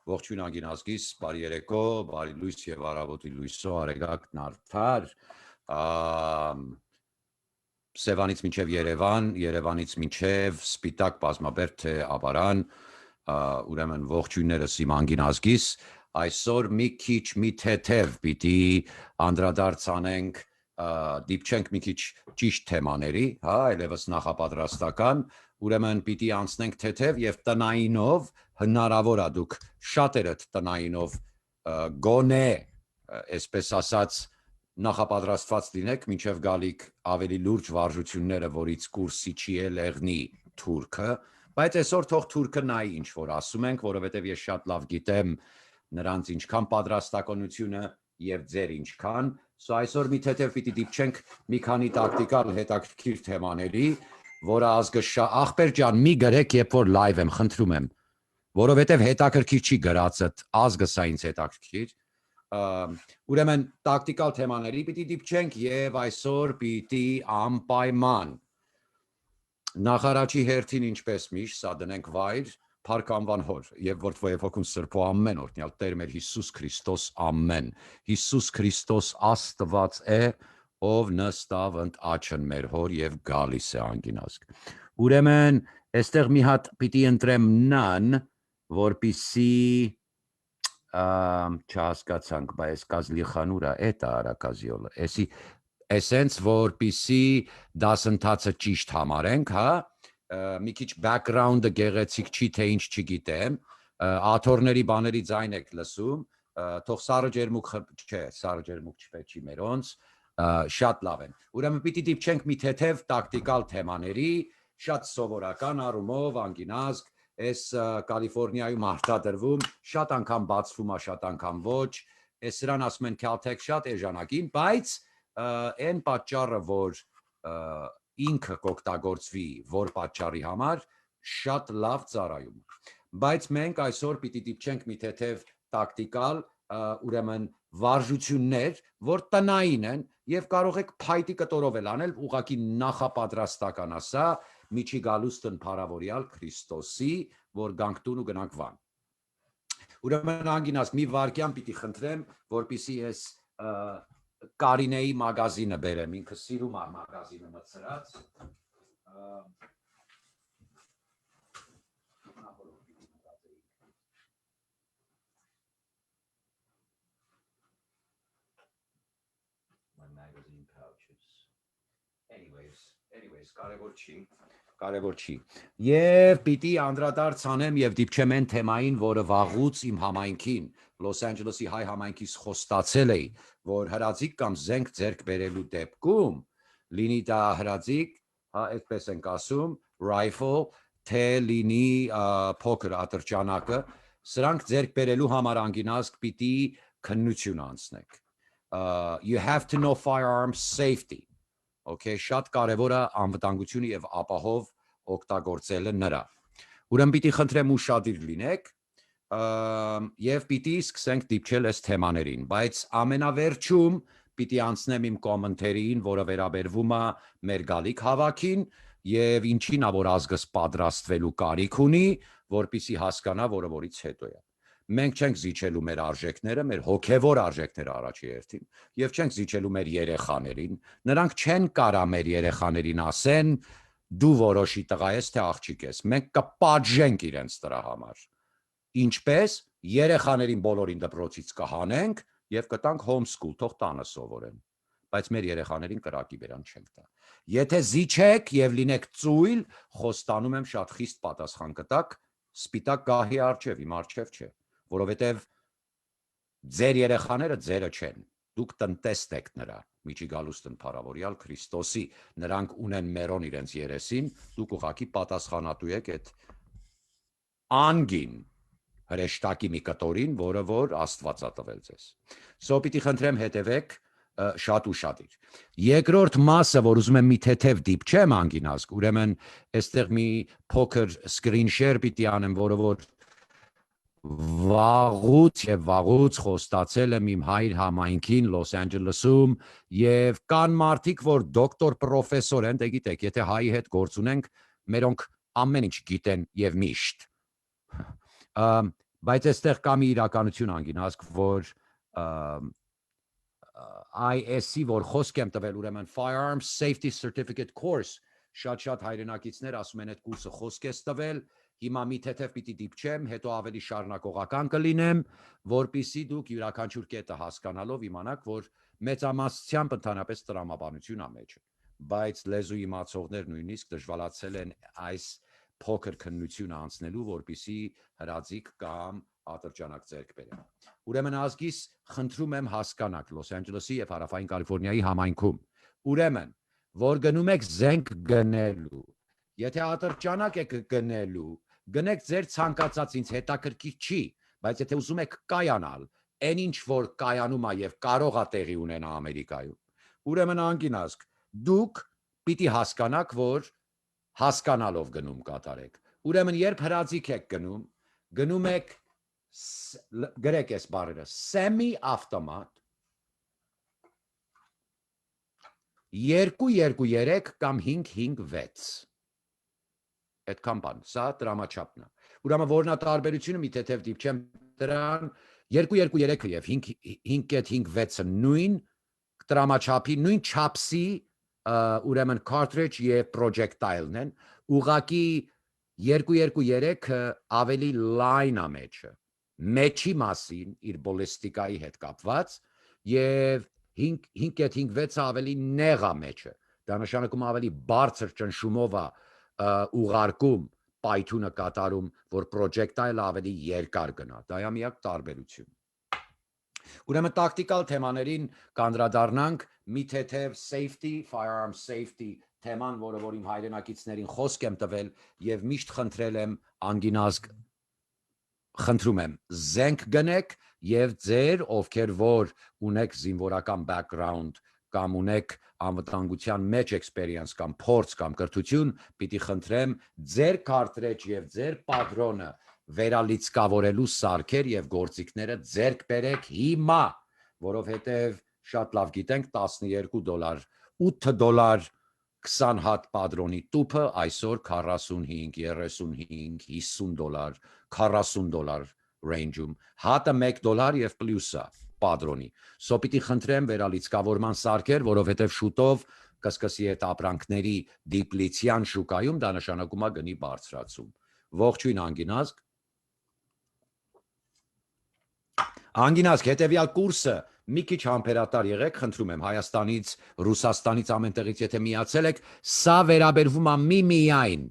Ողջույն անգինազգիս, բարի երեկո, բարի լույս եւ առավոտի լույսո արեգակ նարդար, Սևանից մինչև Երևան, Երևանից մինչև Սպիտակ բազմաբերդ թե Աբարան, ուրեմն ողջույններս իմ անգինազգիս, այսօր մի քիչ մի թեթև պիտի անդրադարձ անենք, դիպչենք մի քիչ ճիշտ թեմաների, այլևս նախապատրաստական, ուրեմն պիտի անցնենք թեթև եւ տնայինով հնարավոր է դուք շատերդ տնայինով գոնե, այսպես ասած, նախապատրաստված լինեք, մինչև գալիք ավելի լուրջ վարժությունները, որից կուրսի չի եղնի թուրքը, բայց այսօր թող թուրքը նայի ինչ որ ասում ենք, որովհետև ես շատ լավ գիտեմ նրանց ինչքան պատրաստակամությունը եւ ձեր ինչքան, այսօր մի թեթև պիտի դիպչենք մի քանի տակտիկալ հետաքրքիր թեմաների, որը ազգը ախպեր ջան, մի գրեք, երբ որ լայվ եմ, խնդրում եմ, որովհետև հետաքրքիր չի գրածը, ազգը սա ինձ հետաքրքիր, ուրեմն տակտիկալ թեմաների պիտի դիպչենք եւ այսօր պիտի անպայման նախարարի հերթին ինչպես միշտ սա դնենք վայր Փառք անվան հոր եւ որդվոյ հոգուն սրբո ամեն օրհնյալ Տեր մեր Հիսուս Քրիստոս ամեն Հիսուս Քրիստոս Աստված է ով նստավ ընդ աչքն մեր հոր եւ գալիս է անգինազգ ուրեմն այստեղ մի հատ պիտի ընտրեմ նան որպիսի չհասկացանք, բայց կազլիխանուրա էտա արակազիոլը, էսենց որպիսի դասընթացը ճիշտ համարենք, հա, մի քիչ background-ը գեղեցիկ չի, թե ինչ չգիտեմ, աթոռների բաների ձայն եք լսում, թող սառը ջերմուկ չէ, սառը ջերմուկ չպետք չի մերոնց, շատ լավ են, ուրեմն պիտի դիպչենք մի թեթև տակտիկալ թեմաների, շատ սովորական առումով, անգինազգ, Այս Կալիֆորնիայում արտադրվում, շատ անգամ բացվում է, շատ անգամ ոչ, այս սրան ասում են Caltech շատ էժանակին, բայց այն պատճառը, որ ինքը կօգտագործվի, որ պատճառի համար, շատ լավ ծառայում։ Բայց մենք այսօր պիտի դիպչենք մի թեթև տակտիկալ, ուրեմն վարժություններ, որ տնային են եւ կարող եք փայտի կտորով էլ անել, ուղղակի նախապատրաստական ասա, միջի գալուստն փառավորյալ Քրիստոսի, որ գանք տուն ու գնանք վան։ Ուրեմն անգինաս մի վարկյան պիտի խնդրեմ, որպիսի ես Կարինեի մագազինը բերեմ, ինքը սիրում է մագազինը մտցրած։ Anyways, կարևոր չի, և պիտի անդրադարձ անեմ և դիպչեմ են թեմային, որը վաղուց իմ համայնքին, Լոս Անջելեսի հայ համայնքից խոստացել էի, որ հրաձիկ կամ զենք ձեռք բերելու դեպքում, լինի դա հրաձիկ, այդպես ենք ասում, rifle, թե լինի փոքր ատրճանակը, սրանք ձեռք բերելու համար անգինազգ պիտի քննություն անցնեք. You have to know firearms safety. Okay, շատ կարևոր է անվտանգությունը եւ ապահով օգտագործելը նրա։ Ուրեմն պիտի խնդրեմ ուշադիր լինեք եւ պիտի սկսենք դիպչել այս թեմաներին, բայց ամենավերջում պիտի անցնեմ իմ կոմենտերին, որը վերաբերվում է մեր գալիք հավաքին եւ ինչին է որ ազգս պատրաստվելու կարիք ունի, որպիսի հասկանա, որը որից հետո է։ Մենք չենք զիջելու մեր արժեքները, մեր հոգևոր արժեքները առաջի հերթին, եւ չենք զիջելու մեր երեխաներին, նրանք չեն կարա մեր երեխաներին ասեն, դու որոշի տղա ես, թե աղջիկ ես, մենք կպատժենք իրենց դրա համար, ինչպես երեխաներին բոլորին դպրոցից կհանենք եւ կտանք homeschool, թող տանը սովորեն, բայց մեր երեխաներին կրակի բերան չենք տա, եթե զիջեք եւ լինեք ծույլ, խոստանում եմ շատ խիստ պատասխան կտաք, սպիտակ գահի առջև, իմ առջև չէ, որովհետև ձեր երեխաները ձերը չեն, դուք տնտեստ եք նրա, միջի գալուստն փառավորյալ Քրիստոսի, նրանք ունեն մերոն իրենց երեսին, դուք ուղղակի պատասխանատու եք այդ անգին հրեշտակի մի կտորին, որը որ Աստվածա տվել ձեզ։ Պիտի խնդրեմ հետևեք շատ ուշադիր։ Երկրորդ մասը, որ ուզում եմ մի թեթև դիպչեմ անգինազգ, ուրեմն այստեղ մի փոքր screen share պիտի անեմ, որը որ վաղուց եւ վաղուց խոստացել եմ իմ հայր համայնքին Լոս Անջելեսում եւ կան մարդիկ, որ դոկտոր պրոֆեսոր են, դե գիտեք, եթե հայի հետ գործ ունենք, մերոնք ամեն ինչ գիտեն եւ միշտ։ Բայց այստեղ կա մի իրականություն անգինասկ, որ IS-ի, որ խոսք եմ տվել, ուրեմն Firearms Safety Certificate Course, շատ հայրենակիցներ ասում են այդ կուրսը խոսք ես տվել, հիմա մի թեթև պիտի դիպչեմ, հետո ավելի շարունակողական կլինեմ, որպիսի դուք յուրաքանչյուր կետը հասկանալով իմանաք, որ մեծամասնությամբ ընդհանրապես տրամաբանություն է մեջը, բայց լեզու իմացողներ նույնիսկ դժվարացել են այս փոքր քննությունը անցնելու, որպիսի հրաձիգ կամ ատրճանակ ձեռք բերեն։ Ուրեմն ազգիս խնդրում եմ հասկանաք Լոս Անջելեսի եւ Հարավային Կալիֆոռնիայի համայնքում։ Ուրեմն, որ գնում եք զենք գնելու, եթե ատրճանակ եք գնելու, գնեք ձեր ցանկացած ինձ հետաքրքիր չի, բայց եթե ուզում եք կայանալ, այն ինչ որ կայանում է եւ կարող է տեղի ունենա Ամերիկայում, ուրեմն անգինասկ, դուք պիտի հասկանաք, որ հասկանալով գնում կատարեք։ Ուրեմն երբ հրաձիգ եք գնում եք գրեք այս բառերը semi автомат 2-2-3 կամ 5-5-6 այդքան բան, սա տրամաչափն է։ Ուրեմն որն է տարբերությունը, մի թեթև դիպչեմ դրան 2-2-3-ը եւ 5-5-6-ը նույն տրամաչափի, նույն չափսի ուրեմն cartridge եւ projectile-ն են, ուղղակի 2-2-3-ը ավելի line է մեջի մասին իր բոլիստիկայի հետ կապված եւ 5-5-6-ը ավելի նեղ է մեջը։ Դա նշանակում ավելի բարձր ճնշումով է ուղարկում պայթունը կատարում, որ projectile-ը ավելի երկար գնա։ Դա է միակ տարբերություն։ Ուրեմն տակտիկալ թեմաներին կանդրադառնանք մի թեթև safety, firearm safety թեման, որը որ իմ հայրենակիցներին խոսք եմ տվել եւ միշտ խնդրել եմ անգինազգ խնդրում եմ զենք գնեք եւ ձեր ովքեր որ ունեք զինվորական background կամ ունեք անվտանգության մեջ experience կամ փորձ կամ կրթություն, պիտի խնդրեմ ձեր cartridge եւ ձեր պատրոնը վերալիցկավորելու սարքեր եւ գործիքները ձեռք բերեք հիմա, որովհետեւ շատ լավ գիտենք $12, $8 20 հատ պատրոնի տուփը այսօր 45, 35, $50, $40 range-ում, հատը $1 եւ պլյուսը պատրոնի։ Սո պիտի խնդրեմ վերալիցկավորման սարքեր, որովհետեւ շուտով կսկսի այդ ապրանքների դիպլիցիան շուկայում, դա նշանակում է գնի բարձրացում։ Ողջույն անգինազգ։ Անգինազգ հետեւյալ կուրսը մի քիչ համբերատար եղեք, խնդրում եմ Հայաստանից, Ռուսաստանից ամենտեղից եթե միացել եք, սա վերաբերվում է միայն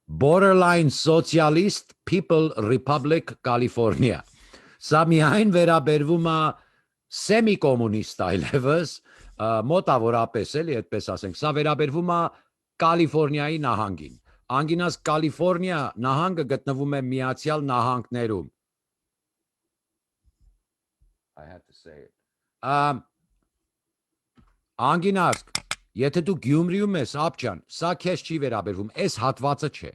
Borderline Socialist People Republic California։ Սա միայն վերաբերվում է semi-communist այլևս, մոտավորապես էլի, այդպես ասենք, սա վերաբերվում է Կալիֆոռնիայի նահանգին։ Անգինաս Կալիֆոռնիա նահանգը գտնվում է Միացյալ Նահանգներում։ I had to say it. Անգինաս, եթե դու Գյումրիում ես, ապջան, սա քեզ չի վերաբերվում, այս հատվածը չէ։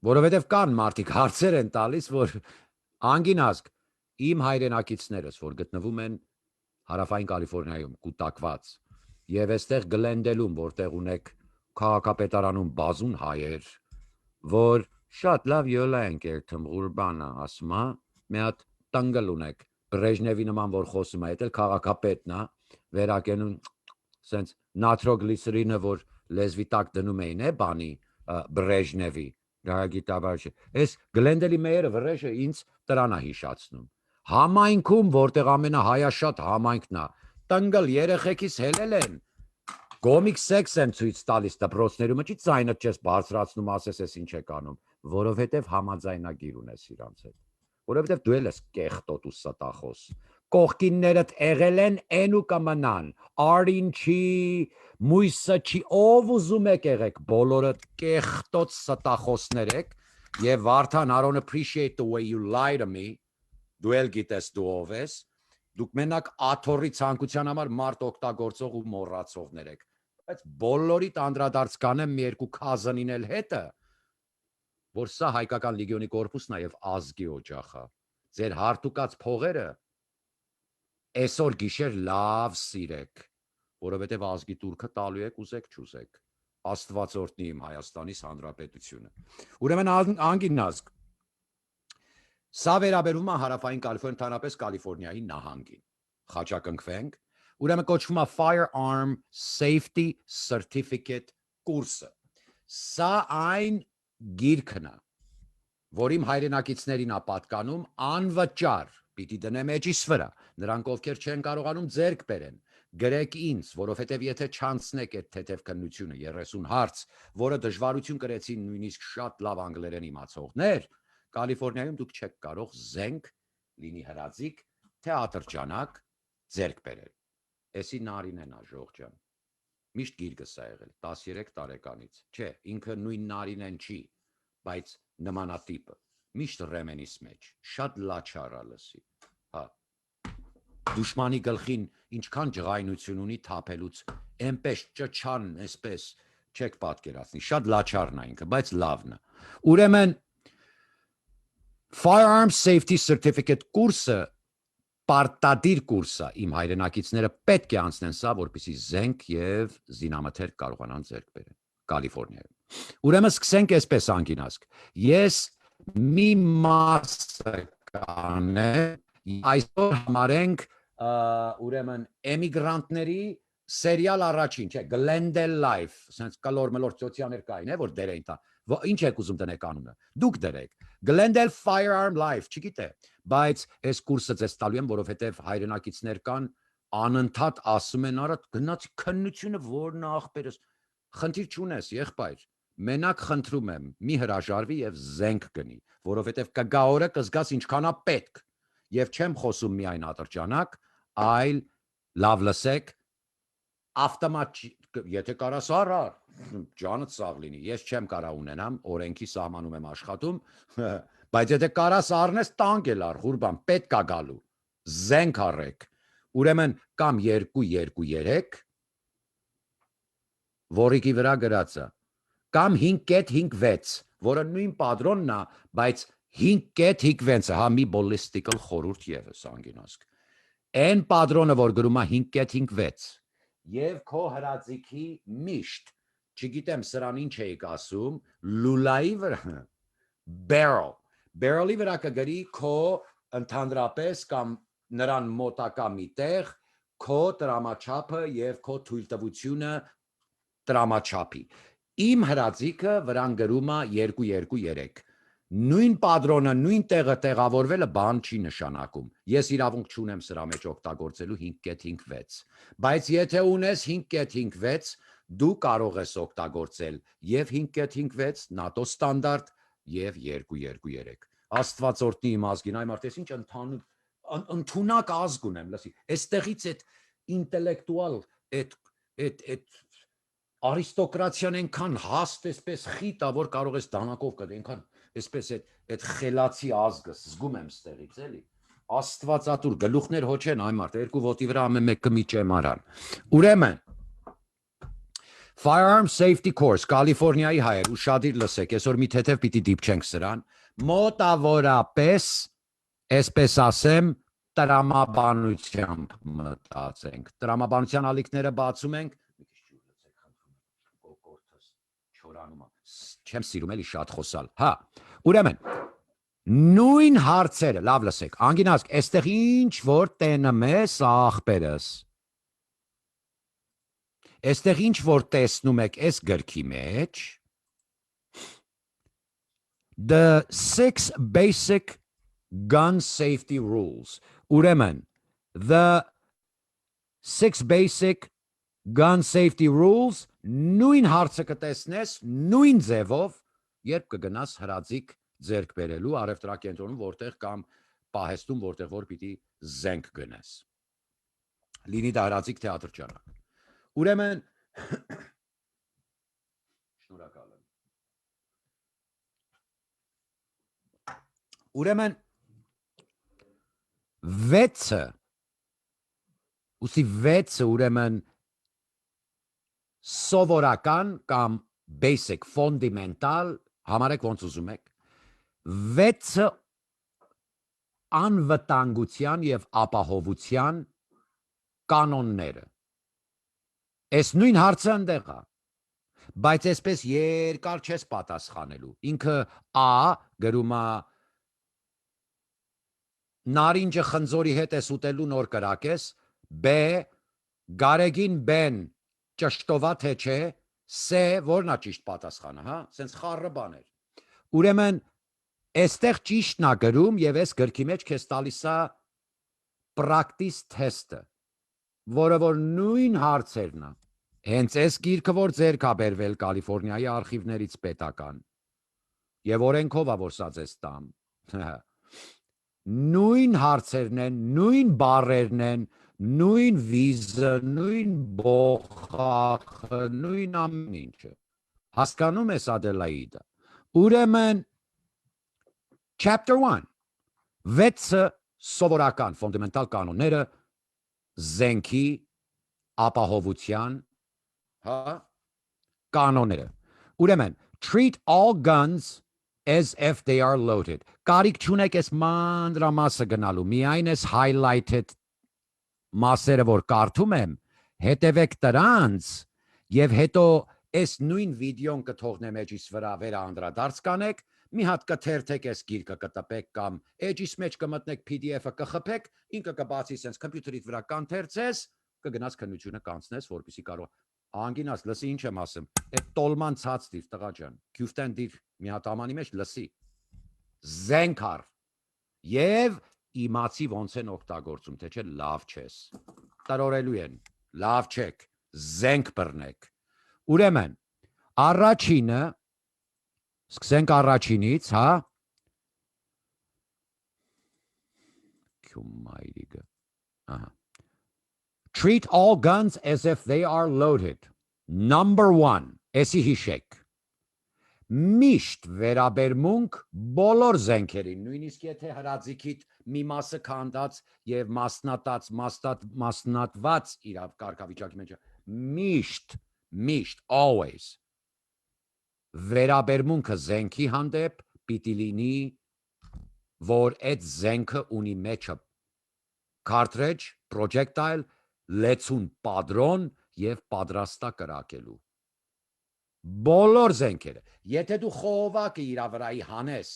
Որովհետև կան մարդիկ հարցեր են տալիս, որ անգինազգ իմ հայրենակիցներս, որ գտնվում են Հարավային Կալիֆոռնիայում կուտակված եւ այստեղ Գլենդելում, որտեղ ունեք քաղաքապետարանում բազուն հայեր, որ շատ լավ յոլա են կերտում ուրբանը, ասում է, մի հատ տնգլ ունեք, Բրեժնևի նման որ խոսում է, դա քաղաքապետն է, վերակենում սենց նատրոգլիսերինը, որ լեզվի տակ դնում էին, բանի Բրեժնևի Գագիտաբար չէ։ Այս Գլենդելի մեյերը վրեժը ինձ տրան է հիշացնում։ Համայնքում, որտեղ ամենահայաշատ համայնքն է, տնգլ երեխեքիս հելել են։ Կոմիկ սեքս են ցույց տալիս դպրոցներում, չի ձայնը չես բարձրացնում, ասես ես ինչ եք անում, որովհետև համաձայնագիր ունես իրանց հետ։ Որովհետև դու ես կեղտոտ ու ստախոս։ Կողքիններդ եղել են են ու կմնան, արին չի, մույսը չի, ով ուզում եք եղեք, բոլորը կեղտոտ ստախոսներ եք, եւ Վարդան, I don't appreciate the way you lie to me, դու էլ գիտես դու ով ես, դուք մենակ աթոռի ցանկության համար մարդ օգտագործող ու մոռացողներ եք, բայց բոլորիդ անդրադարձ կանեմ մի երկու քազանին էլ հետը, որ սա հայկական լեգիոնի կորպուսն է եւ ազգի օջախը։ Ձեր հարթուկած փողերը այսօր գիշեր լավ սիրեք, որովհետև ազգի турքը տալու եք ուզեք չուզեք։ Աստված օրհնի իմ Հայաստանիս Հանրապետությունը։ Ուրեմն անգին ազգ։ Սա վերաբերում է հարավային Կալիֆոռնիա, ընդհանրապես Կալիֆոռնիայի նահանգին։ Խաչակնքվենք, ուրեմն կոչվում է Firearm Safety Certificate կուրսը։ Սա այն գիրքն է, որ իմ հայրենակիցներին է պատկանում անվճար, պիտի դնեմ էջիս վրա, նրանք ովքեր չեն կարողանում ձեռք բերեն, գրեք ինձ, որովհետև եթե չանցնեք այդ թեթև քննությունը 30 հարց, որը դժվարություն կրեցին նույնիսկ շատ լավ անգլերեն իմացողներ, Կալիֆոռնիայում դուք չեք կարող զենք, լինի հրաձիկ, թե ատրճանակ ձեռք բերել։ Էսի նարինեն է ժողջան։ Միշտ գիրկս է եղել 13 տարեկանից։ Չէ, ինքը նույն նարինեն չի, բայց նմանատիպը։ Միշտ ռեմենիս մեջ, շատ լաչար է լսի։ Հա։ Դուշմանի գլխին ինչքան ջղայնություն ունի թափելուց, այնպես ճչան, այսպես չեք պատկերացնի, շատ լաչարն է ինքը, բայց լավն է։ Ուրեմն Firearm Safety Certificate կուրսը պարտադիր կուրս է, իմ հայրենակիցները պետք է անցնեն սա, որպեսզի զենք եւ զինամթերք կարողանան ձեռք բերեն Կալիֆոռնիայում։ Ուրեմն սկսենք այսպես անգինասկ։ Ես մի մասը կանեմ, այսօր համարենք ուրեմն էմիգրանտների սերիալ առաջին, չէ, Glendale Life, sense կլոր մլոր սոցիալներ կային, որ դերեին տա։ Ինչ եք ուզում դնեք անունը։ Դուք դրեք։ Glendale Firearm Life, չգիտե, բայց այս կուրսը ձեզ տալու եմ, որովհետև հայրենակիցներ կան անընդհատ ասում են, արա գնացի քննությունը որն է ախպերս։ Խնդիր չունես, եղբայր։ Մենակ խնդրում եմ, մի հրաժարվի եւ զենք գնի, որովհետև կգա օրը կզգաս ինչքան է պետք։ Եվ չեմ խոսում միայն ատրճանակ, այլ լավ լսեք, ավտոմատ, եթե կարաս առար, ջանդ սաղ լինի, ես չեմ կարա ունենամ, օրենքի սահմանում եմ աշխատում, բայց եթե կարաս առնես տանկ էլ առ, Ղուրբան, պետք է գալու, զենք առեք, ուրեմն կամ 2-2-3, որիկի վրա գրածը, կամ 5.56, որը նույն պատրոնն է, բայց 5.56-ը, հա մի բոլիստիկլ խորուրդ եւս անգինասկ։ Այն պատրոնը, որ գրում է 5.56, եւ քո հրաձիքի միշտ, չգիտեմ սրան ինչ էիք ասում, լուլայի վրա, barrel-ի վրա կգրի քո ընդհանրապես կամ նրան մոտակա մի տեղ, քո տրամաչափը եւ քո թույլտվությունը տրամաչափի։ Իմ հրաձիքը վրան գրում է 2-2-3։ Նույն պատրոնը, նույն տեղը տեղավորվելը բան չի նշանակում։ Ես իրավունք չունեմ սրա մեջ օգտագործելու 5.56։ Բայց եթե ունես 5.56, դու կարող ես օգտագործել եւ 5.56 NATO ստանդարտ եւ 2-2-3։ Աստված օրհնի իմ ազգին, այ մարդես ինչ ընդունակ ազգ ունեմ, լսի։ Այստեղից այդ ինտելեկտուալ, այդ արիստոկրատիան այնքան հաստ էսպես խիտ է, որ կարող ես դանակով կդ, այնքան էսպես այդ խելացի ազգը զգում եմ ստեղից, էլի։ Աստվածատուր գլուխներ հոչեն, այ մարդ, երկու ոտի վրա ամեն մեկը մի ճեմարան։ Ուրեմն Firearm Safety Course, Կալիֆոռնիայի հայեր, ուշադիր լսեք, այսօր մի թեթև պիտի դիպչենք սրան, մոտավորապես, այսպես ասեմ, տրամաբանությամբ մտածենք։ Տրամաբանության ալիքները բացում ենք, չեմ սիրում էլի շատ խոսալ, հա, ուրեմն, նույն հարցերը, լավ լսեք, անգինասկ, այստեղ ինչ որ տենում ես ախպերս, այստեղ ինչ որ տեսնում եք այս գրքի մեջ, the 6 basic gun safety rules, ուրեմն, the 6 basic gun safety rules, նույն հարցը կտեսնես, նույն ձևով, երբ կգնաս հրաձիք ձեռք բերելու առևտրակենտրոնում, որտեղ կամ պահեստում, որտեղ որ պիտի զենք գնես։ Լինի դա հրաձիք թե ատրճանակ։ Ուրեմն, շնորհակալ եմ։ Ուրեմն, 6-ը, ուրեմն, սովորական կամ basic, fundamental, համարեք ոնց ուզում եք, 6 անվտանգության եւ ապահովության կանոնները։ Այս նույն հարցը ընդեղ է, բայց այսպես երկար չես պատասխանելու։ Ինքը A գրում է նարինջը խնձորի հետ ես ուտելու նոր կրակ ես, B գարեգին բեն ճշտովա թե չէ, C որն է ճիշտ պատասխանը, հա, սենց խառը բաներ։ Ուրեմն այստեղ ճիշտն է գրում եւ այս գրքի մեջ քեզ տալիս է practice test-ը, որը որ նույն հարցերն է։ Հենց այս գիրքը որ ձեր կա բերվել Կալիֆոռնիայի արխիվներից պետական։ Եվ օրենքով է որ սա ձեզ տամ։ Նույն հարցերն են, նույն բառերն են, նույն վիզը, նույն բոխախը, նույն ամեն ինչը։ Հասկանում ես Ադելաիդա։ Ուրեմն chapter 1 վեցը սովորական ֆունդամենտալ կանոնները զենքի ապահովության, հա, կանոնները։ Ուրեմն treat all guns as if they are loaded. Կարիք չունեք այս մանրամասը գնալու, միայն այս highlighted մասերը որ կարդում եմ, հետևեք դրանց եւ հետո այս նույն վիդեոն կթողնեմ էջիս վրա վերանդրադարձ կանեք, մի հատ կթերթեք այս գիրքը կտպեք կամ էջիս մեջ կմտնեք PDF-ը կխփեք, ինքը կբացի sense computer-իդ վրա կանթերցես, կգնաս քննությունը կանցնես, որպեսզի կարող անգինաս լսի ինչ եմ ասում, այդ տոլման ցած դիր տղա ջան, քյուֆտեն դիր մի հատ ամանի մեջ լսի, զենքար եւ իմացի ոնց են օգտագործում, թե չէ լավ չես, տրորելու են, լավ չեք, զենք բռնեք, ուրեմն, առաջինը, սկսենք առաջինից, հա, քյումայրիգը, ահա, treat all guns as if they are loaded. Number 1, էսի հիշեք, միշտ վերաբերմունք բոլոր զենքերին, նույնիսկ եթե հրաձիքիդ մի մասը քանդած եւ մասնատված իրավ կարգավիճակի մեջ, միշտ, always, վերաբերմունքը զենքի հանդեպ պիտի լինի, որ այդ զենքը ունի մեջը cartridge, projectile, լեցուն պատրոն եւ պատրաստա կրակելու։ Բոլոր զենքերը, եթե դու խողովակը իրա վրայի հանես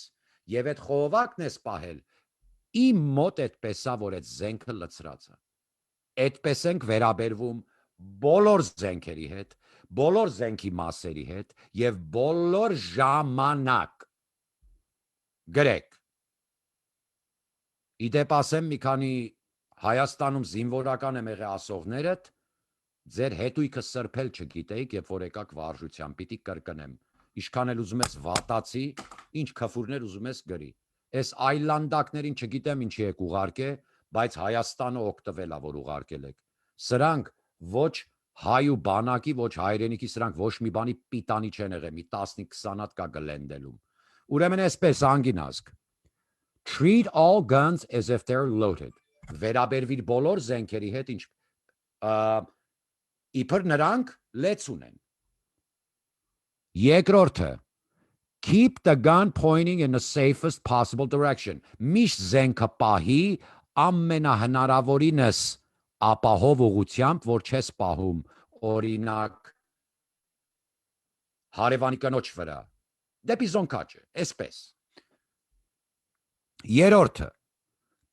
եւ այդ խողովակն ես պահել, իմ մոտ այդպես է, որ այդ զենքը լցրած է։ Այդպես ենք վերաբերվում բոլոր զենքերի հետ, բոլոր զենքի մասերի հետ եւ բոլոր ժամանակ։ Գրեք։ Իդեպ ասեմ մի քանի Հայաստանում զինվորական եմ եղել ասողներդ, ձեր հետույքը սրբել չգիտեիք, երբ որ եկաք վարժության, պիտի կրկնեմ, ինչքան էլ ուզում ես վատացի, ինչ քֆուրներ ուզում ես գրի, այս այլանդակներին չգիտեմ ինչի եք ուղարկե, բայց Հայաստանը օգտվել է, որ ուղարկել եք, սրանք ոչ հայ ու բանակի, ոչ հայրենիքի, սրանք ոչ մի բանի պիտանի չեն եղել, մի 15-20 հատ կա գլենդելում, ուրեմն այսպես անգինազգ, treat all guns as if they're loaded, վերաբերվիր բոլոր զենքերի հետ, ինչ իբր նրանք լեցուն են։ Երկրորդը, keep the gun pointing in the safest possible direction, միշտ զենքը պահի ամենահնարավորինս ապահով ուղղությամբ, որ չես պահում, օրինակ հարևանի կնոջ վրա, դեպի զոնքաճը, այսպես։ Երրորդը,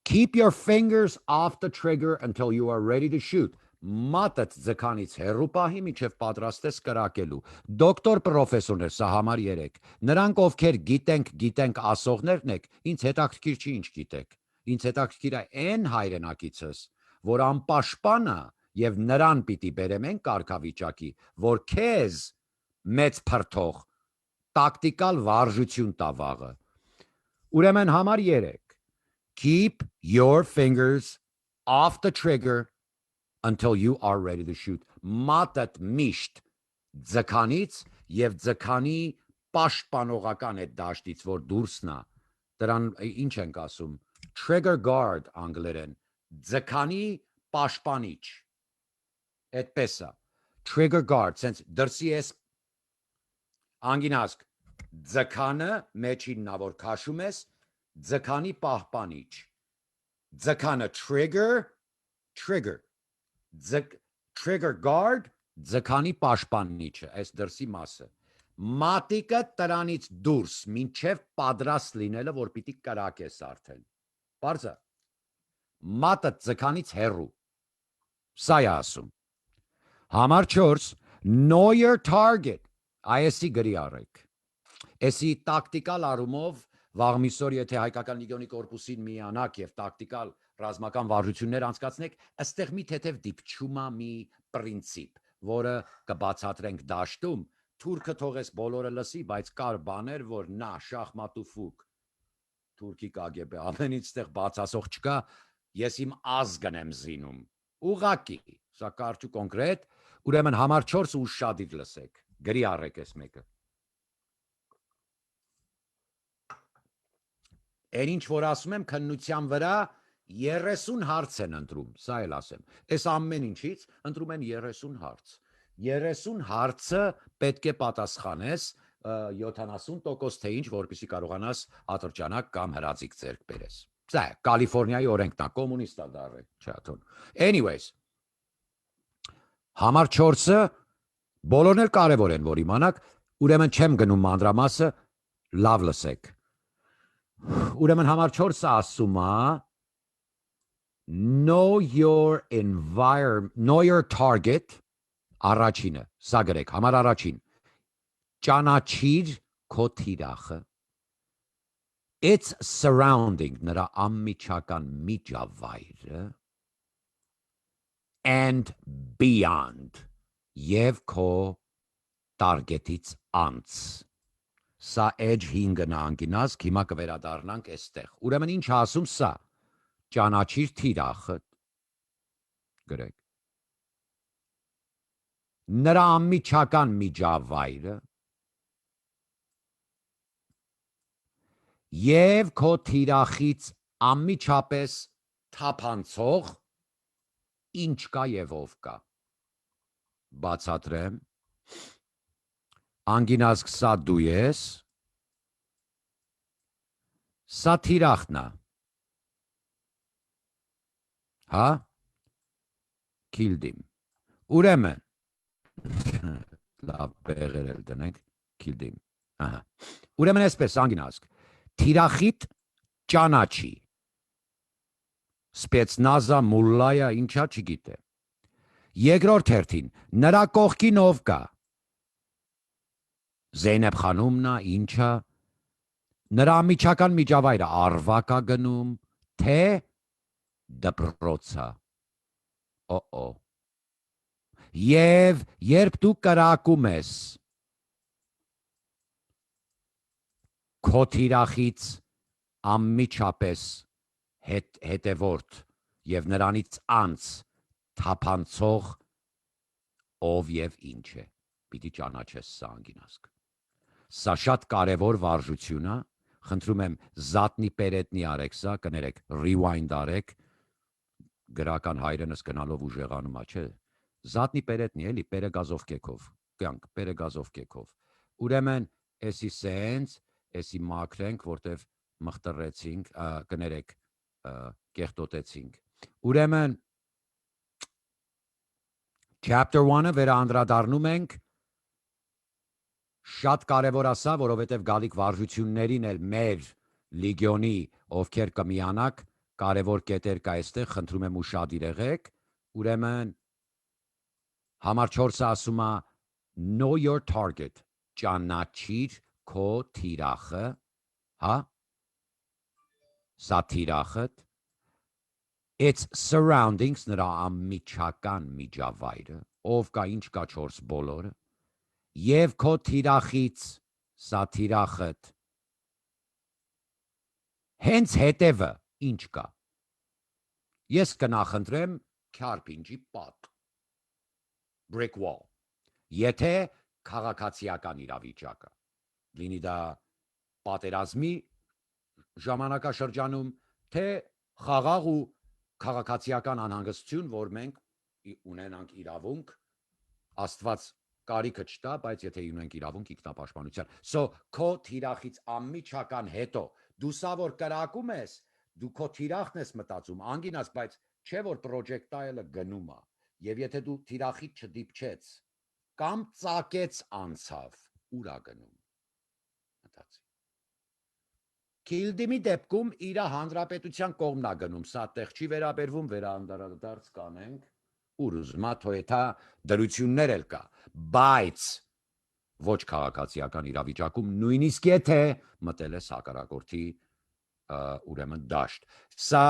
keep your fingers off the trigger until you are ready to shoot, մատդ ձգանից հեռու պահի միջև պատրաստ ես կրակելու, դոկտոր պրոֆեսորներ, սա համար 3, նրանք ովքեր գիտենք ասողներն եք, ինձ հետաքրքիր չի ինչ գիտեք, ինձ հետաքրքիր է այն հայրենակիցս, որ անպաշտպան է եւ նրան պիտի բերեմ այն կարգավիճակի, որ քեզ մեծ փրթող տակտիկալ վարժություն տա վաղը։ Ուրեմն համար 3, keep your fingers off the trigger until you are ready to shoot. Մատդ միշտ ձգանից եւ ձգանի պաշտպանողական այդ դաշտից, որ դուրսնա, դրան ինչ ենք ասում, trigger guard անգլերեն, ձգանի պաշտպանիչ, այդպես է, trigger guard, sense դրսի ես անգինազգ, ձգանը մեջինն որ քաշում ես, ձգանի պահպանիչ, ձգանը trigger, trigger guard, ձգանի պաշտպանիչը, այս դրսի մասը։ Մատիկը տրանից դուրս, մինչև պատրաստ լինելը, որ պիտի կրակես արդեն։ Բարձա։ Մատը ձգանից հեռու։ Սա է ասում։ Համար 4, know your target։ Այսի գրի առեք։ Էսի տակտիկալ առումով վաղմիսօր եթե հայկական լեգիոնի կորպուսին միանաք եւ տակտիկալ ռազմական վարժություններ անցկացնեք, ըստեղ մի թեթև դիպչումա մի պրինցիպ, որը կբացատրենք դաշտում, թուրքը թողես բոլորը լսի, բայց կար բաներ, որ նա շախմատ ու ֆուկ, թուրքի KGB ամեն ինչ ստեղ բացասող չկա, ես իմ ազգն եմ զինում։ Ուղակի, սա կարճ ու կոնկրետ, ուրեմն համար 4 ուշադիր լսեք։ Գրի առեք այս մեկը։ Այն ինչ որ ասում եմ քննության վրա 30 հարց են ընտրում, սա էլ ասեմ։ Այս ամեն ինչից ընտրում են 30 հարց։ 30 հարցը պետք է պատասխանես 70% թե ինչ, որպեսզի կարողանաս ատրճանակ կամ հրաձիգ ձեռք բերես։ Սա է Կալիֆոռնիայի օրենքն է, կոմունիստա դարը, չաթոն։ Anyways, համար 4-ը բոլորն էլ կարևոր են, որ իմանաք, ուրեմն չեմ գնում մանրամասը, լավ լսեք։ Ուրեմն համար 4-ը ասում է know your environment, know your target, առաջինը, սա գրեք, համար առաջին, ճանաչիր քո թիրախը, its surrounding, նրա անմիջական միջավայրը, and beyond, եւ քո target-ից անց։ Սա edge 5-ն անգինազգ, հիմա կվերադառնանք այստեղ։ Ուրեմն ինչ ասում սա, ճանաչիր թիրախը, գրեք, նրա անմիջական միջավայրը եւ քո թիրախից անմիջապես թափանցող ինչ կա եւ ով կա։ Բացատրեմ։ Անգինազգ սա դու ես, սա թիրախն է։ Հա? Killed him։ Ուրեմն լավ բեղեր էլ դնենք, killed him։ Ահա։ Ուրեմն այսպես անգինազգ, թիրախիտ ճանաչի։ Սպեցնազա մուլլայա ինչա չգիտե։ Երկրորդ հերթին, նրա կողքին ով կա։ Զեյնեբ խանումն է, ինչա։ Նրա միջական միջավայրը արվակա գնում, թե դպրոցա։ Օ-օ։ Եվ երբ դու կրակում ես քո թիրախից անմիջապես հետևորդ եւ նրանից անց թափանցող ով եւ ինչ է, պիտի ճանաչես սա անգինազգ։ Սա շատ կարևոր վարժություն է, խնդրում եմ զատնի պերետնի արեք սա, կներեք, rewind արեք, գրական հայրենս գնալով ուժեղանում է, չէ։ Զատնի պերետնի էլի, պերեգազով կեքով, կյանք, պերեգազով կեքով։ Ուրեմն, էսի սենց, էսի մաքրենք, որտեվ մխտրեցինք, կներեք, կեղտոտեցինք։ Ուրեմն, chapter 1-ը վերանդրադառնում ենք, շատ կարևոր ասա, որովհետև գալիք վարժություններին էլ մեր լիգիոնի ովքեր կմիանաք, կարևոր կետեր կա այստեղ, խնդրում եմ ուշադիր եղեք, ուրեմն համար 4-ը ասում է know your target, ճանաչիր քո թիրախը, հա? Սա թիրախդ, its surroundings, նրա անմիջական միջավայրը, ով կա, ինչ կա 4 բոլորը, եւ քո թիրախից, սա թիրախդ, հենց հետևը, ինչ կա։ Ես կնախընտրեմ քյարպինջի պատ, brick wall, եթե քաղաքացիական իրավիճակը, լինի դա պատերազմի ժամանակաշրջանում, թե խաղաղ ու քաղաքացիական անհանգստություն, որ մենք ունենանք իրավունք, Աստված կարիքը չտա, բայց եթե ունենք իրավունք ինքնապաշտպանության։ So քո թիրախից անմիջական հետո դու սա որ կրակում ես, դու քո թիրախն ես մտածում, անգինաս, բայց չէ որ պրոջեկտայլը գնում է։ Եվ եթե դու թիրախից չդիպչեց կամ ծակեց անցավ, ուր ա գնում։ Մտածի։ Քիլդիմի դեպքում իր հանրապետության կողմն ա գնում, սա տեղ չի վերաբերվում, վերանդրադարձ կանենք, ուր ուզում ա թոյթա դրություններ էլ կա, բայց ոչ քաղաքացիական իրավիճակում նույնիսկ եթե մտել ես հակառակորդի ուրեմն դաշտ։ Սա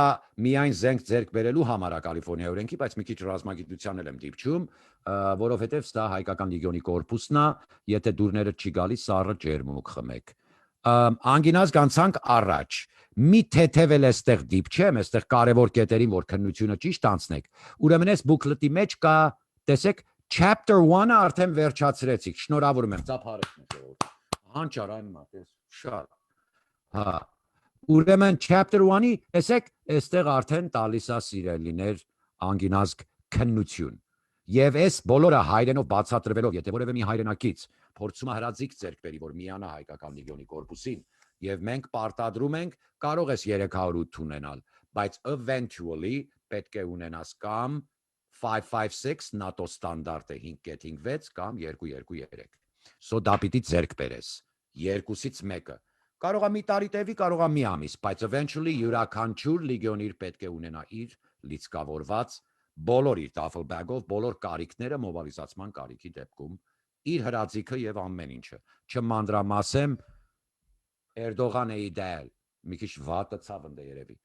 միայն զենք ձեռք բերելու համար է Կալիֆոռնիայի օրենքի, բայց մի քիչ ռազմագիտության էլ եմ դիպչում, որովհետև սա հայկական լեգիոնի կորպուսն է, եթե դուրները չի գալիս, սառը ջերմուկ խմեք։ Անգինած կանցանք առաջ։ Մի թեթևել էստեղ դիպչեմ, էստեղ կարևոր կետերին, որ քննությունը ճիշտ անցնեք։ Ուրեմն այս բուքլետի մեջ կա, տեսեք, chapter 1-ը արդեն վերջացրեցիք։ Շնորհավորում եմ, ծափարեցնեք ժողովուրդ։ Հանճար այն մատես, շատ։ Հա։ Ուրեմն chapter 1-ի, տեսեք, այստեղ արդեն տալիս է սիրելիներ անգինազգ քննություն։ Եվ այս բոլորը հայրենով բացատրվելով, եթե որևէ մի հայրենակից փորձում է հրաձիգ ձեռք բերի, որ միանա հայկական լեգիոնի կորպուսին, եւ մենք պարտադրում ենք, կարող ես 308 ունենալ, բայց eventually պետք է ունենաս կամ 556 NATO ստանդարտը 5.56 կամ 223։ So դա պիտի ձեռք բերես։ Երկուսից մեկը։ Կարող է մի տարի տևի, կարող է մի ամիս, բայց eventually յուրաքանչյուր լեգիոնիր պետք է ունենա իր լիցքավորված բոլոր իր տաֆլ բագով, բոլոր կարիքները մոբիլիզացման կարիքի դեպքում, իր հրաձիգը եւ ամեն ինչը։ Չմանրամասեմ Էրդողանը իդեալ, մի քիչ վատը ցավն դե երևի։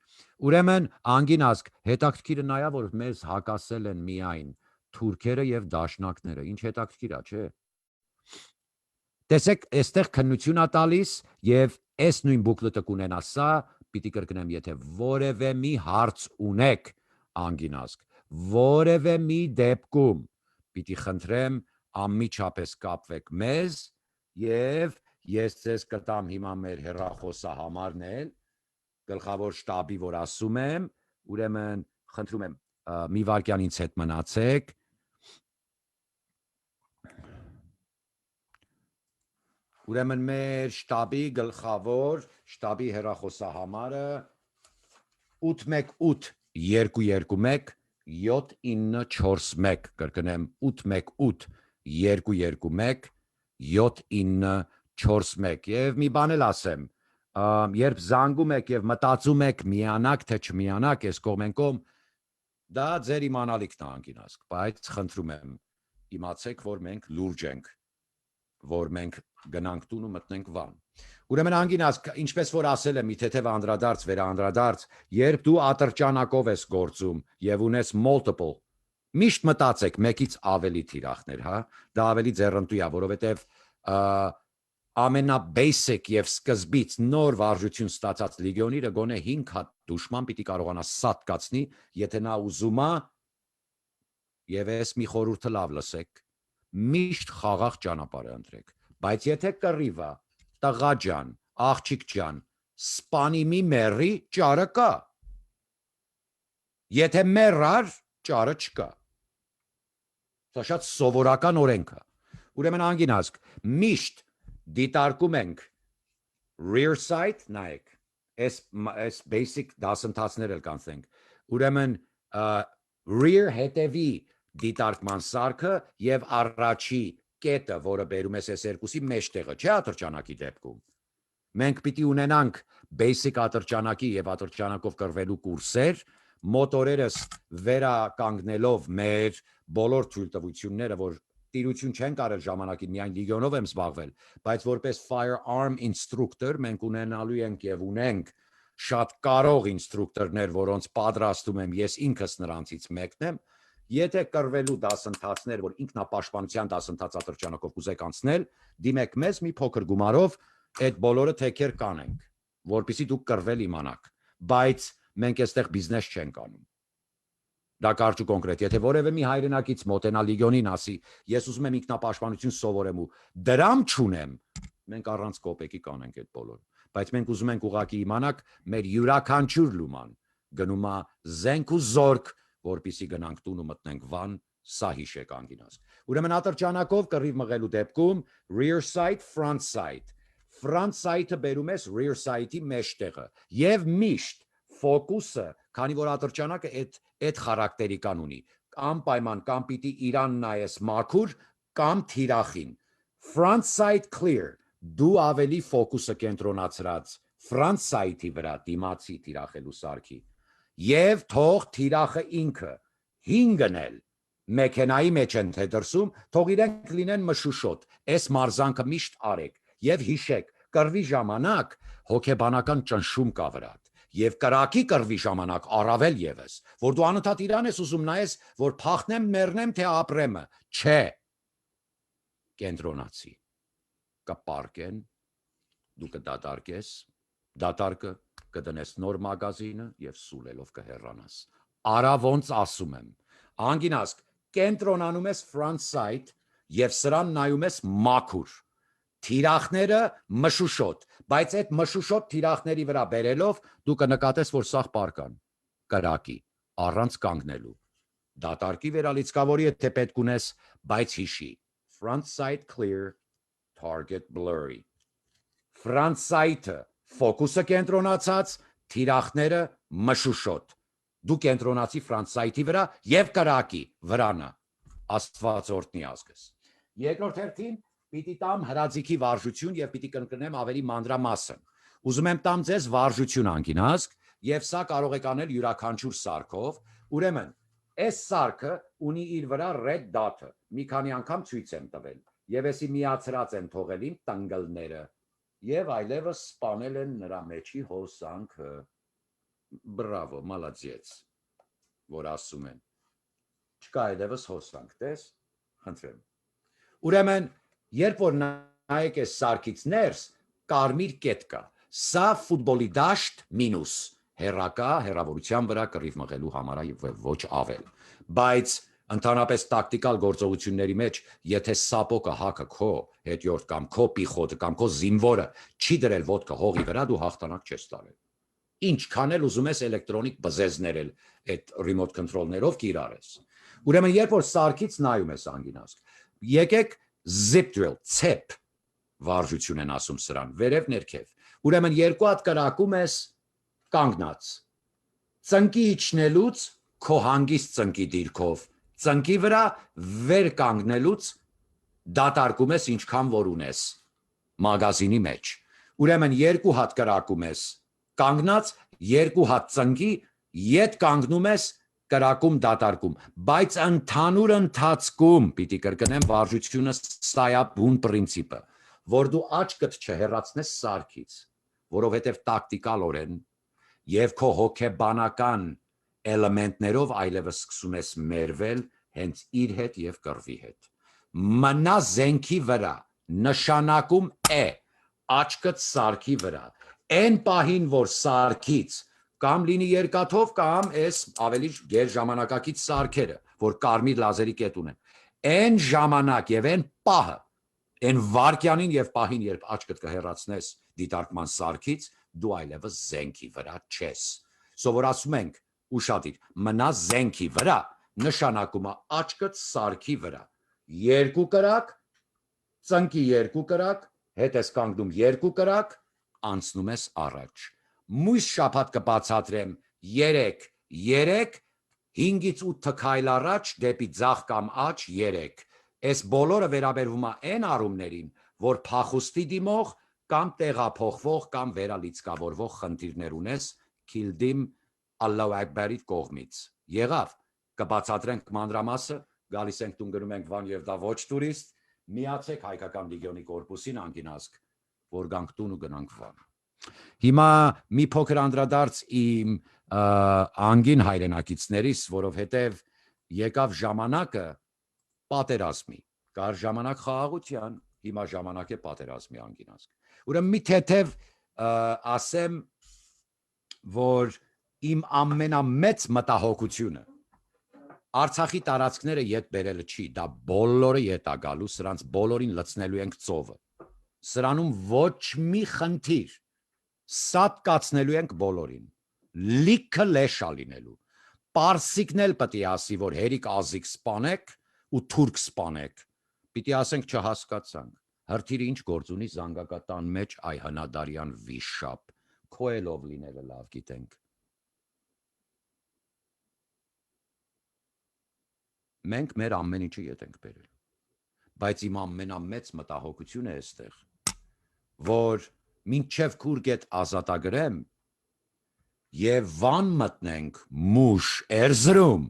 Ուրեմն անգինազգ հետաքրքիրը նայա, որ մեզ հակասել են միայն թուրքերը եւ դաշնակները։ Ինչ հետաքրքիր է, չէ՞։ Տեսեք, այստեղ քննություն է տալիս եւ այս նույն բուկլետը կունենա սա, պիտի կրկնեմ, եթե որևէ մի հարց ունեք անգինազգ, որևէ մի դեպքում պիտի խնդրեմ անմիջապես կապվեք մեզ եւ ես ձեզ կտամ հիմա մեր հեռախոսահամարն էլ, գլխավոր շտաբի, որ ասում եմ, ուրեմն խնդրում եմ մի վարքյան ինձ հետ մնացեք։ Ուրեմն մեր շտաբի գլխավոր, շտաբի հեռախոսահամարը 818-221-7941, կրկնեմ 818-221-7941, եւ մի բան էլ ասեմ, երբ զանգում եք եւ մտածում եք միանաք թե չմիանաք, այս կողմ են կողմ, դա ձեր իմանալիքն է անգինազգ, բայց խնդրում եմ, իմացեք, որ մենք լուրջ ենք, որ մենք գնանք տուն ու մտնենք վան։ Ուրեմն անգինազգ, ինչպես որ ասել եմ, մի թեթև անդրադարձ, վերանդրադարձ, երբ դու ատրճանակով ես գործում եւ ունես multiple, միշտ մտածեք մեկից ավելի թիրախներ, հա, դա ավելի ձեռնտու է, որովհետեւ ամենաբasic եւ սկզբից նոր վարժություն ստացած լեգիոնիրը գոնե 5 հատ դուշման պիտի կարողանա սատկացնի, եթե նա ուզում է, եւ ես մի խորհուրդը լավ լսեք, միշտ խաղաղ ճանապարհ ընտրեք, բայց եթե կռիվա, տղա ջան, աղջիկ ջան, սպանի մի մեռի, ճարը կա։ Եթե մեռար, ճարը չկա։ Սա շատ սովորական օրենք է։ Ուրեմն անգինազգ, միշտ դիտարկում ենք rear sight, նայեք, այս basic դասընթացներ էլ կանցնենք, ուրեմն rear հետևի դիտարկման սարքը եւ առաջի կետը, որը բերում ես այս երկուսի մեջտեղը, չէ՞ ատրճանակի դեպքում։ Մենք պիտի ունենանք basic ատրճանակի եւ ատրճանակով կռվելու կուրսեր, մոտորերս վերականգնելով մեր բոլոր թույլտվությունները, որ տիրություն չեն կարել ժամանակին, միայն լեգիոնով եմ զբաղվել, բայց որպես firearm instructor մենք ունենալու ենք եւ ունենք շատ կարող ինստրուկտորներ, որոնց պատրաստում եմ ես ինքս նրանցից մեկն եմ, եթե կռվելու դասընթացներ, որ ինքնապաշտպանության դասընթաց ատրճանակով կուզեք անցնել, դիմեք մեզ մի փոքր գումարով, այդ բոլորը թեքեր կանենք, որպեսզի դուք կռվել իմանաք, բայց մենք այստեղ բիզնես չենք անում։ Դա կարճ ու կոնկրետ, եթե որևէ մի հայրենակից մոտենա լեգիոնին ասի, ես ուզում եմ ինքնապաշտպանություն սովորեմ ու դրամ չունեմ, մենք առանց կոպեկի կանենք այդ բոլորը, բայց մենք ուզում ենք ուղղակի իմանաք մեր յուրաքանչյուր լուման գնում է զենք ու զորք, որպեսզի գնանք տուն ու մտնենք վան, սա հիշեք անգինազգ։ Ուրեմն ատրճանակով կռիվ մղելու դեպքում rear sight, front sight, front sight-ը բերում ես rear sight-ի մեջտեղը եւ միշտ ֆոկուսը, քանի որ ատրճանակը այդ խարակտերիկան ունի, անպայման կամ պիտի իրան նայես մաքուր, կամ թիրախին։ Front side clear, դու ավելի ֆոկուսը կենտրոնացրած front side-ի վրա դիմացի թիրախելու սարքի։ Եվ թող թիրախը ինքը հինգնել մեքենայի մեջ են թե դրսում, թող իրենք լինեն մշուշոտ, այս մարզանքը միշտ արեք եւ հիշեք, կռվի ժամանակ հոգեբանական ճնշում կա վրադ եւ կրակի կռվի ժամանակ առավել եւս, որ դու անընդհատ իրան ես ուզում նայես, որ փախնեմ, մեռնեմ թե ապրեմը, չէ, կենտրոնացի, կպարկեն, դու կդատարկես, դատարկը կդնես նոր մագազինը եւ սուլելով կհեռանաս։ Արա ոնց ասում եմ, անգինասկ կենտրոնանում ես front side եւ սրան նայում ես մաքուր։ Թիրախները մշուշոտ, բայց այդ մշուշոտ թիրախների վրա բերելով դու կնկատես, որ սաղ պարկան, կրակի, առանց կանգնելու։ Դատարկի վերալիցկավորի եթե պետք ունես, բայց հիշի, front side clear, target blurry։ Front side-ը ֆոկուսը կենտրոնացած, թիրախները մշուշոտ։ Դու կենտրոնացի front side-ի վրա եւ կրակի վրանա, Աստված օրհնի ազգս։ Երկրորդ հերթին պիտի տամ հրաձիքի վարժություն եւ պիտի կրկնեմ ավելի մանրամասն։ Ուզում եմ տամ ձեզ վարժություն անգինասկ եւ սա կարող եք անել յուրաքանչյուր սարքով։ Ուրեմն, այս սարքը ունի իր վրա red dot-ը։ Մի քանի անգամ ցույց եմ տվել եւ էսի միացրած են թողել իմ տանգլները եւ այլևս սպանել են նրա մեջի հոսանքը։ Բրավո, մալադյեց, որ ասում են։ Չկա այլևս հոսանք, տես, խնդրեմ։ Ուրեմն, երբ որ նայեք այս սարքից ներս, կարմիր կետ կա։ Սա ֆուտբոլի դաշտ մինուս, հեռակա հեռավորության վրա կռիվ մղելու համար եւ ոչ ավել։ Բայց ընդհանրապես տակտիկալ գործողությունների մեջ, եթե սապոկը հակը քո հետյորդ կամ քո պիխոտը կամ քո զինվորը չի դրել ոտքը հողի վրա, դու հաղթանակ չես տարել։ Ինչքան էլ ուզում ես էլեկտրոնիկ բզեզներ այդ remote control-ներով կիրառես։ Ուրեմն երբ որ սարքից նայում ես անգինասկ, եկեք zip drill, ցեպ վարժություն են ասում սրան, վերև ներքև։ Ուրեմն երկու հատ կրակում ես կանգնած։ Ծնկի իջնելուց քո հանգիստ ծնկի դիրքով, ծնկի վրա վեր կանգնելուց դատարկում ես ինչքան որ ունես մագազինի մեջ։ Ուրեմն երկու հատ կրակում ես կանգնած, երկու հատ ծնկի, ետ կանգնում ես կրակում դատարկում, բայց ընդհանուր ընթացքում պիտի կրկնեմ վարժությունը սայա բուն պրինցիպը, որ դու աչքդ չհեռացնես սարքից, որովհետև տակտիկալորեն եւ քո հոգեբանական էլեմենտներով այլևս սկսում ես մերվել հենց իր հետ եւ կռվի հետ։ Մնա զենքի վրա, նշանակում է աչքդ սարքի վրա։ Այն պահին, որ սարքից կամ լինի երկաթով կամ այս ավելի գեր ժամանակակից սարքերը, որ կարմիր լազերի կետ ունեն, այն ժամանակ եւ այն պահը, այն վարկյանին եւ պահին, երբ աչքդ կհեռացնես դիտարկման սարքից, դու այլևս զենքի վրա չես։ Սովոր ասում ենք, ուշադիր, մնա զենքի վրա, նշանակում է աչքդ սարքի վրա։ Երկու կրակ, ծնկի երկու կրակ, հետ ես կանգնում երկու կրակ, անցնում ես առաջ։ Մույս շաբաթ կբացատրեմ 3, 5-ից 8 քայլ առաջ դեպի ձախ կամ աջ 3։ Այս բոլորը վերաբերվում է այն առումներին, որ փախուստի դիմող կամ տեղափոխվող կամ վերալիցկավորվող խնդիրներ ունես քիլդիմ Ալլահու ակբարի կողմից։ Եղավ, կբացատրենք մանրամասը, գալիս ենք տուն գնում ենք Վան եւ դա ոչ տուրիստ, միացեք հայկական լեգիոնի կորպուսին անգինասկ, որ գանք տուն ու գնանք Վան։ Հիմա մի փոքր անդրադարձ իմ անգին հայրենակիցներիս, որովհետև եկավ ժամանակը պատերազմի, կար ժամանակ խաղաղության, հիմա ժամանակ է պատերազմի անգինասկ։ Ուրեմն մի թեթև ասեմ, որ իմ ամենամեծ մտահոգությունը Արցախի տարածքները ետ բերելը չի, դա բոլորը ետ է գալու, սրանց բոլորին լցնելու ենք ծովը։ Սրանում ոչ մի խնդիր, սատկացնելու ենք բոլորին, լիքը լեշա լինելու, պարսիկն էլ պտի ասի, որ հերիք ազիք սպանեք ու թուրք սպանեք, պիտի ասենք չհասկացանք, հրթիրը ինչ գործ ունի զանգակատան մեջ այ հնադարյան վիշապ, քոելով լինելը լավ գիտենք։ Մենք մեր ամեն ինչը ետ ենք բերել։ բայց իմ ամենամեծ մտահոգությունը է այստեղ, որ մինչև քուրգետ ազատագրեմ եւ վան մտնենք մուշ Էրզրում,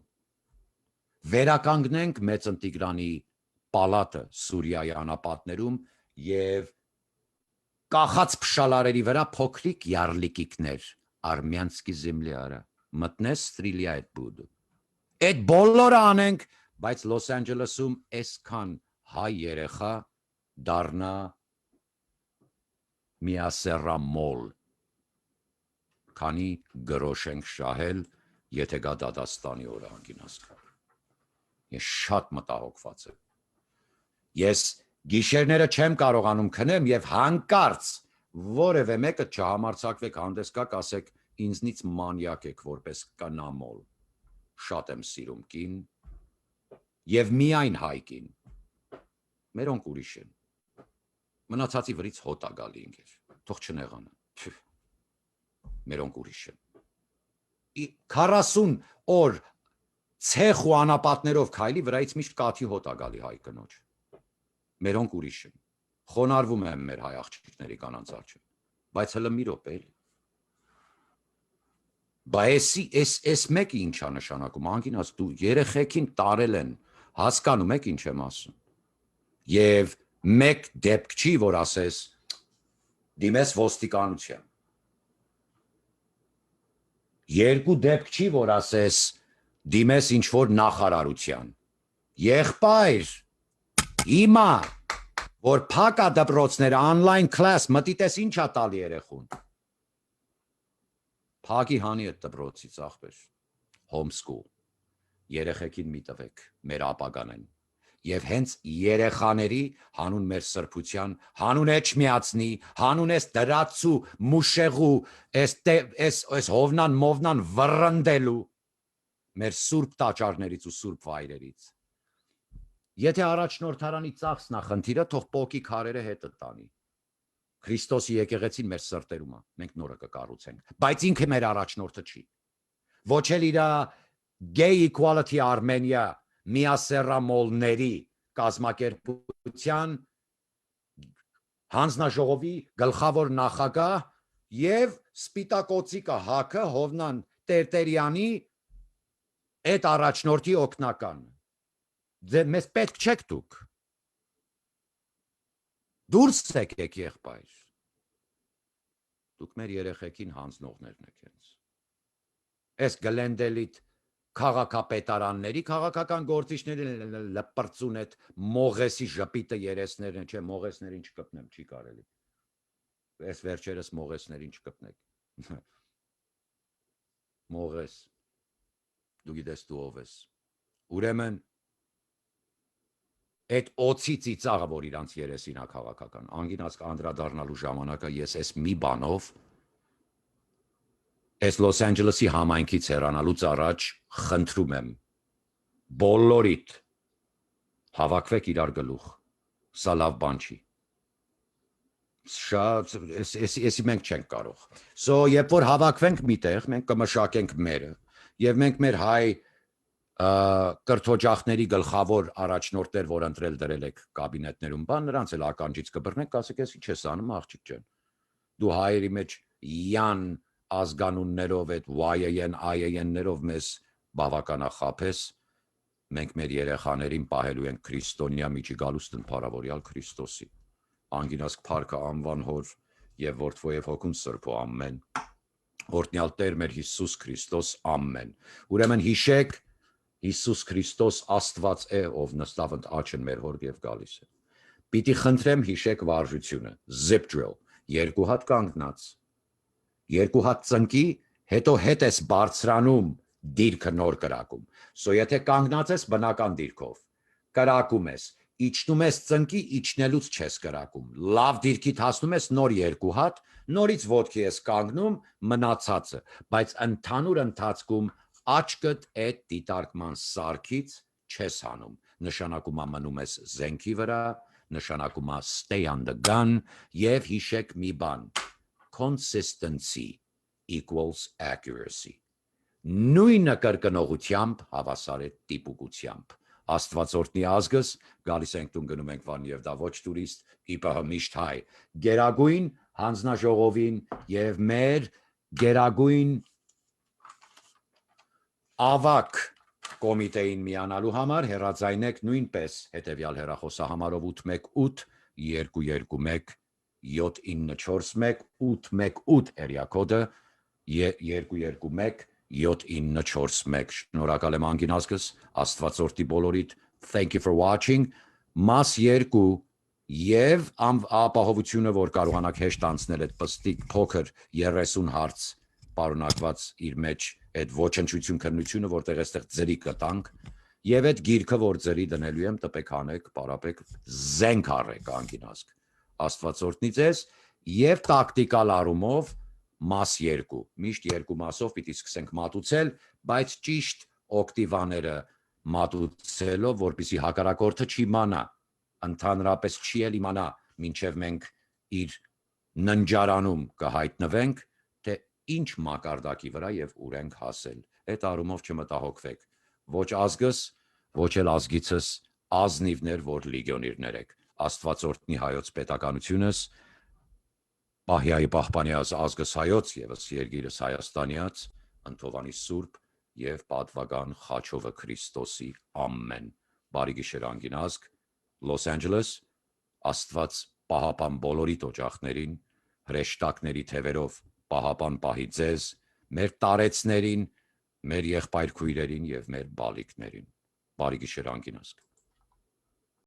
վերականգնենք Մեծ Ընտիգրանի պալատը Սուրիայի անապատներում եւ կախած փշալարերի վրա փոքրիկ յարլիկիկներ Արմյանսկի земля-ը մտնես Ստրիլիա այդ բուդ։ Այդ բոլորը անենք, բայց Լոս Անջելեսում այսքան հայ երեխա դառնա միասեռամոլ, քանի գրոշ ենք շահել, եթե գա Դադաստանի օրը անգինասկ։ Ես շատ մտահոգված եմ։ Ես գիշերները չեմ կարողանում քնեմ եւ հանկարծ որևէ մեկը չհամարցակվեք հանդես գաք, ասեք ինձնից մանյակ եք որպես կնամոլ։ Շատ եմ սիրում կին եւ միայն հայկին։ Մերոնք ուրիշ են։ Մնացածի վրից հոտ ա գալի ինքեր։ Թող չնեղանա։ Մերոնք ուրիշ են։ 40 օր ցեխ ու անապատներով քայլի վրայից միշտ կաթի հոտ ա գալի հայ կնոջ։ Մերոնք ուրիշ են։ Խոնարհվում եմ մեր հայ աղջիկների կանանց առջև, բայց հələ մի րոպե էլի։ Բայց էս մեկը ինչ է նշանակում, անգինաս դու երեխեքին տարել են, հասկանում եք ինչ եմ ասում։ Եվ մեկ դեպք չի, որ ասես դիմես ոստիկանության։ Երկու դեպք չի, որ ասես դիմես ինչ-որ նախարարության։ Եղբայր, հիմա, որ փակ ա դպրոցները, online class, մտիտես ինչ ա տալի երեխուն։ Փակի հանի այդ դպրոցից, ախպեր, homeschool, երեխեքին մի տվեք, մեր ապագան են։ Եվ հենց երեխաների հանուն մեր սրբության, հանուն էջմիածնի, հանուն էս դրացու, մուշեղու, էս հովնան մովնան վռնդելու, մեր սուրբ տաճարներից ու սուրբ վայրերից։ Եթե առաջնորդարանի ծախսն է խնդիրը, թող պոկի քարերը հետը տանի։ Քրիստոսի եկեղեցին մեր սրտերում է, մենք նորը կկառուցենք, բայց ինքը մեր առաջնորդը չի։ Ոչ էլ իր Gay Equality Armenia միասեռամոլների կազմակերպության հանձնաժողովի գլխավոր նախագահ եւ Սպիտակոծիկը Հակը Հովնան Տերտերյանի այդ առաջնորդի օգնական։ Դե մեզ պետք չեք դուք։ Դուրս եկեք եղբայր։ Դուք մեր երեխեքին հանձնողներն եք հենց։ Այս գլենդելիտ քաղաքապետարանների քաղաքական գործիչների լպրծուն այդ մողեսի ժպիտը երեսներն, չէ, մողեսներին չկպնեմ, չի կարելի։ Այս վերջերս մողեսներին չկպնեք։ Մողես։ Դու գիտես դու ով ես։ Ուրեմն այդ օծի ծիծաղը, որ իրանց երեսին է քաղաքական, անգինած անդրադառնալու ժամանակը ես այս մի բանով Այս Լոս Անջելեսի համայնքից հեռանալուց առաջ խնդրում եմ բոլորիդ հավաքվեք իրար գլուխ, սա լավ բան չի։ Շատ, էսի մենք չենք կարող։ So, երբ որ հավաքվենք միտեղ, մենք կմշակենք մերը, եւ մենք մեր հայ կրթօջախների գլխավոր առաջնորդներ, որ ընտրել դրել եք կաբինետներում, բան նրանց էլ ականջից կբռնեք, կասեք, ես ինչ ես անում, աղջիկ ջան։ Դու հայերի մեջ յան ազգանուններով, այդ YAN, IAN-ներով մեզ բավականախապես, մենք մեր երեխաներին պահելու ենք քրիստոնյա միջիգալուստն փառավորյալ Քրիստոսի, անգինասկ փառքը անվան հոր եւ որդվո եւ հոգուն սրբո ամեն, օրհնյալ Տեր մեր Հիսուս Քրիստոս ամեն։ Ուրեմն հիշեք, Հիսուս Քրիստոս Աստված է, ով նստավ ընդ աչքն մեր հոր եւ գալիս է։ Պիտի խնդրեմ հիշեք վարժությունը, zip drill, երկու հատ կանգնած, երկու հատ ծնկի, հետո հետ ես բարձրանում դիրքը նոր կրակում։ So եթե կանգնած ես բնական դիրքով, կրակում ես, իջնում ես ծնկի, իջնելուց չես կրակում։ Լավ դիրքիդ հասնում ես նոր երկու հատ, նորից ոտքի ես կանգնում, մնացածը, բայց ընդհանուր ընթացքում աչքդ այդ դիտարկման սարքից չես հանում։ Նշանակում է մնում ես զենքի վրա, նշանակում է stay on the gun եւ հիշեք մի բան։ Consistency equals accuracy. Նույնը կրկնողությամբ հավասար է տիպուկությամբ։ Աստվածորդնի ազգս, գալիս ենք տուն գնում ենք Վան եւ դա ոչ տուրիստ, ԻՊՀ միշտ հայ։ Գերագույն հանձնաժողովին եւ մեր գերագույն ավակ կոմիտեին միանալու համար հեռացայնեք նույնպես հետևյալ հեռախոսահամարով 818 221 7941 818 area կոդը 221 7941 Շնորհակալ եմ անգին ազգս Աստվածորդի բոլորիդ thank you for watching մաս 2 եւ ապահովությունը որ կարողանաք հեշտ անցնել այդ պստիկ փոքր 30 հարց պարունակված իր մեջ այդ ոչնչություն քննությունը որտեղ այստեղ ձրի կտանք եւ այդ գիրքը որ ձրի դնելու եմ տպեք հանեք պարապեք զենք առեք անգին ազգ Աստվածորդնի ձեզ եւ տակտիկալ առումով մաս 2 միշտ 2 մասով պիտի սկսենք մատուցել բայց ճիշտ օկտիվաները մատուցելով որպեսզի հակառակորդը չիմանա ընդհանրապես չի էլ իմանա մինչեւ մենք իր ննջարանում կհայտնվենք թե ինչ մակարդակի վրա եւ ուր ենք հասել այդ առումով չմտահոգվեք ոչ ազգս ոչ էլ ազգիցս ազնիվներ որ լեգիոնիրներ եք Աստվածորդնի հայոց պետականությունս Պահյայի պահպանյաց ազգս հայոց եւս երգիրս Հայաստանյաց ընթովանի սուրբ եւ պատվական խաչովը Քրիստոսի ամեն բարի գիշեր անգին ազգ Los Angeles Աստված պահապան բոլորի օջախներին հրեշտակների թևերով պահապան պահի ձեզ մեր տարեցներին մեր եղբայր քույրերին եւ մեր բալիկներին բարի գիշեր անգին ազգ